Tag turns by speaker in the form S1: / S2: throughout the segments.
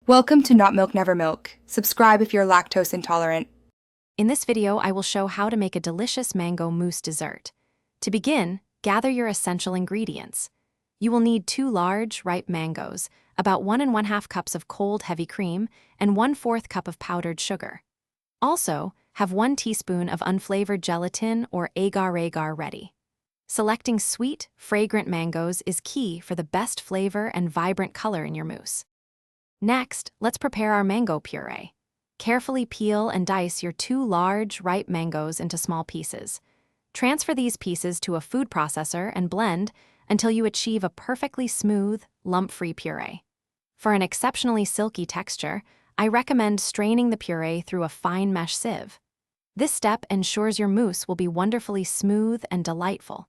S1: Welcome to Not Milk Never Milk. Subscribe if you're lactose intolerant.
S2: In this video, I will show how to make a delicious mango mousse dessert. To begin, gather your essential ingredients. You will need 2 large, ripe mangoes, about 1 1/2 cups of cold, heavy cream, and 1/4 cup of powdered sugar. Also, have 1 teaspoon of unflavored gelatin or agar-agar ready. Selecting sweet, fragrant mangoes is key for the best flavor and vibrant color in your mousse. Next, let's prepare our mango puree. Carefully peel and dice your 2 large, ripe mangoes into small pieces. Transfer these pieces to a food processor and blend until you achieve a perfectly smooth, lump-free puree. For an exceptionally silky texture, I recommend straining the puree through a fine mesh sieve. This step ensures your mousse will be wonderfully smooth and delightful.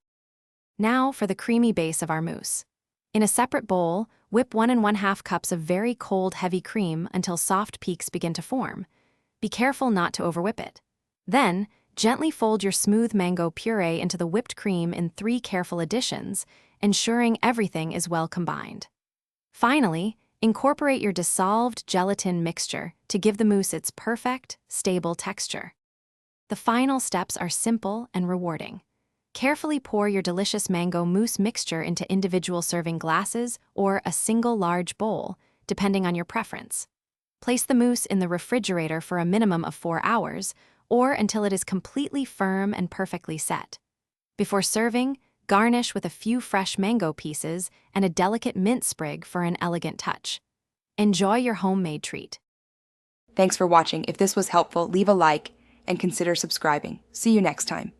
S2: Now for the creamy base of our mousse. In a separate bowl, whip 1 1/2 cups of very cold, heavy cream until soft peaks begin to form. Be careful not to overwhip it. Then, gently fold your smooth mango puree into the whipped cream in 3 careful additions, ensuring everything is well combined. Finally, incorporate your dissolved gelatin mixture to give the mousse its perfect, stable texture. The final steps are simple and rewarding. Carefully pour your delicious mango mousse mixture into individual serving glasses or a single large bowl, depending on your preference. Place the mousse in the refrigerator for a minimum of 4 hours, or until it is completely firm and perfectly set. Before serving, garnish with a few fresh mango pieces and a delicate mint sprig for an elegant touch. Enjoy your homemade treat.
S1: Thanks for watching. If this was helpful, leave a like and consider subscribing. See you next time.